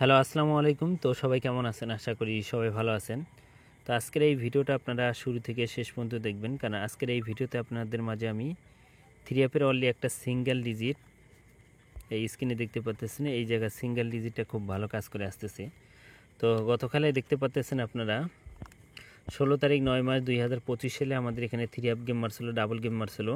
Hello, আসসালামু আলাইকুম। তো সবাই কেমন আছেন? আশা করি সবাই ভালো আছেন। তো আজকের এই ভিডিওটা আপনারা শুরু থেকে শেষ পর্যন্ত দেখবেন, কারণ আজকের এই ভিডিওতে আপনাদের মাঝে আমি থ্রি অ্যাপের অনলি একটা সিঙ্গেল ডিজিট, এই স্ক্রিনে দেখতে পাচ্ছেন এই জায়গায় সিঙ্গেল ডিজিটটা খুব ভালো কাজ করে আসতেছে। তো গতকালে দেখতে পাচ্ছেন আপনারা 16 তারিখ 9 মাস 2025 সালে আমাদের এখানে থ্রি অ্যাপ গেম মারছিল, ডাবল গেম মারছিল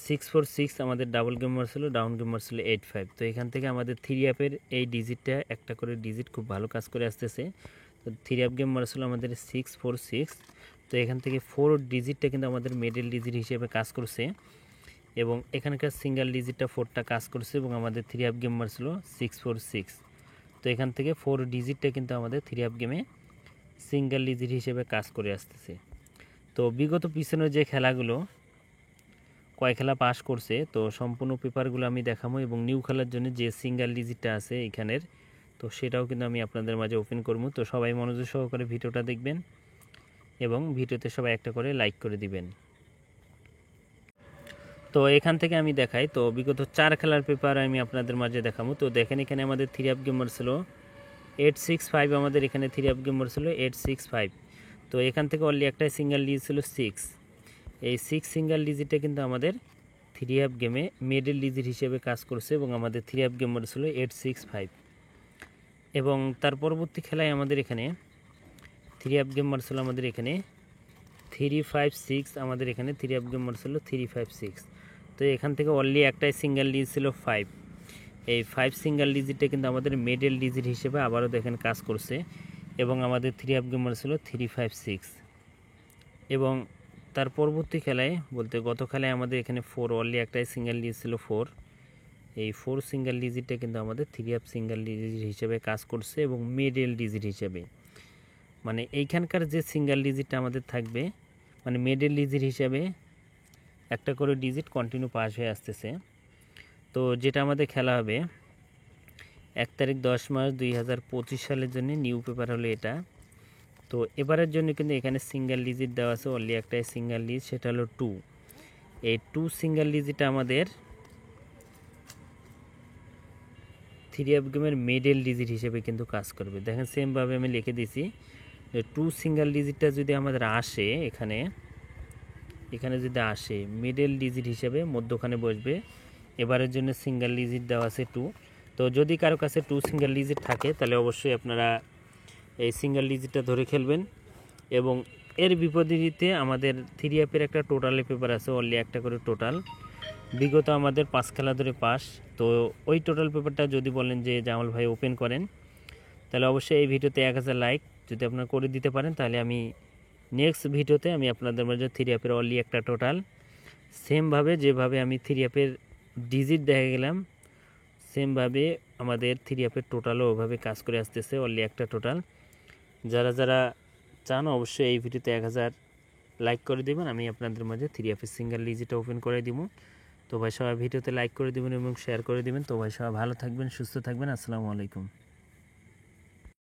646, আমাদের ডাবল গেম মারছিল, ডাউন গেম মারছিল 85। তো এখান থেকে আমাদের থ্রি অ্যাপের এই ডিজিটটা একটা করে ডিজিট খুব ভালো কাজ করে আসতেছে। তো থ্রি অ্যাপ গেম মারছিল আমাদের 646। তো এখান থেকে 4 ডিজিটটা কিন্তু আমাদের মিডল ডিজিট হিসেবে কাজ করছে, এবং এখানকার সিঙ্গেল ডিজিটটা 4টা কাজ করছে, এবং আমাদের থ্রি অ্যাপ গেম মারছিল 646। তো এখান থেকে 4 ডিজিটটা কিন্তু আমাদের থ্রি অ্যাপ গেমে সিঙ্গেল ডিজিট হিসেবে কাজ করে আসতেছে। তো বিগত পিছনের যে খেলাগুলো কয় খেলা পাস করছে, তো সম্পূর্ণ পেপারগুলো আমি দেখাবো, এবং নিউ খেলার জন্য যে সিঙ্গেল ডিজিটটা আছে এখানের, তো সেটাও কিন্তু আমি আপনাদের মাঝে ওপেন করবো। তো সবাই মনোযোগ সহকারে ভিডিওটা দেখবেন, এবং ভিডিওতে সবাই একটা করে লাইক করে দিবেন। তো এখান থেকে আমি দেখাই, তো বিগত 4 খেলার পেপার আমি আপনাদের মাঝে দেখাবো। তো দেখেন এখানে আমাদের থ্রি অ্যাপ গেমার ছিল 865, আমাদের এখানে থ্রি অ্যাপ গেমার ছিল 865। তো এখান থেকে অনলি একটাই সিঙ্গেল ডিজিট ছিল 6। এই 6 সিঙ্গেল ডিজিটটা কিন্তু আমাদের থ্রি অ্যাপ গেমে মিডল ডিজিট হিসেবে কাজ করছে, এবং আমাদের থ্রি অ্যাপ গেমার ছিল 865। এবং তার পরবর্তী খেলায় আমাদের এখানে থ্রি অ্যাপ গেমার ছিল আমাদের এখানে 356, আমাদের এখানে থ্রি অ্যাপ গেমার ছিল 356। তো এখান থেকে অনলি একটাই সিঙ্গেল ডিজিট ছিল 5। এই 5 সিঙ্গেল ডিজিটটা কিন্তু আমাদের মিডল ডিজিট হিসেবে আবারও দেখেন কাজ করছে, এবং আমাদের থ্রি অ্যাপ গেমার ছিল 356। এবং তার পরবর্তী খেলায় বলতে গত খেলায় আমাদের এখানে 4, অনলি একটাই সিঙ্গেল ডিজিট ছিল 4। এই 4 সিঙ্গেল ডিজিটটা কিন্তু আমাদের থ্রি অ্যাপ সিঙ্গেল ডিজিট হিসেবে কাজ করছে, এবং মিডল ডিজিট হিসেবে, মানে এইখানকার যে সিঙ্গেল ডিজিটটা আমাদের থাকবে, মানে মিডল ডিজিট হিসেবে একটা করে ডিজিট কন্টিনিউ পাস হয়ে আসতেছে। তো যেটা আমাদের খেলা হবে 1 তারিখ 10 মাস 2025 সালের জন্য, নিউ পেপার হলো এটা। তো এবারের জন্য কিন্তু এখানে সিঙ্গেল ডিজিট দেওয়া আছে, অনলি একটাই সিঙ্গেল ডিজিট, সেটা হলো 2। এই 2 সিঙ্গেল ডিজিটটা আমাদের থ্রি অ্যাপ গেমের মিডল ডিজিট হিসেবে কিন্তু কাজ করবে। দেখেন সেমভাবে আমি লিখে দিয়েছি, 2 সিঙ্গেল ডিজিটটা যদি আমাদের আসে এখানে যদি আসে মিডল ডিজিট হিসেবে মধ্যখানে বসবে। এবারের জন্য সিঙ্গেল ডিজিট দেওয়া আছে 2। তো যদি কারো কাছে 2 সিঙ্গেল ডিজিট থাকে তাহলে অবশ্যই আপনারা এই সিঙ্গেল ডিজিটটা ধরে খেলবেন। এবং এর বিপরীতে আমাদের থ্রি অ্যাপের একটা টোটালে পেপার আছে, অনলি একটা করে টোটাল, বিগত আমাদের 5 খেলা ধরে পাস। তো ওই টোটাল পেপারটা যদি বলেন যে জামাল ভাই ওপেন করেন, তাহলে অবশ্যই এই ভিডিওতে 1000 লাইক যদি আপনারা করে দিতে পারেন, তাহলে আমি নেক্সট ভিডিওতে আমি আপনাদের মাঝে থ্রি অ্যাপের অনলি একটা টোটাল, সেমভাবে যেভাবে আমি থ্রি অ্যাপের ডিজিট দেখা গেলাম, সেমভাবে আমাদের থ্রি অ্যাপের টোটালও ওভাবে কাজ করে আসতেছে, অনলি একটা টোটাল। যারা যারা চান অবশ্যই এই ভিডিওতে 1000 লাইক করে দেবেন, আমি আপনাদের মাঝে থ্রি অ্যাপের সিঙ্গেল ডিজিটটা ওপেন করে দিব। তো ভাই সবাই ভিডিওতে লাইক করে দেবেন এবং শেয়ার করে দেবেন। তো ভাই সবাই ভালো থাকবেন, সুস্থ থাকবেন। আসসালামু আলাইকুম।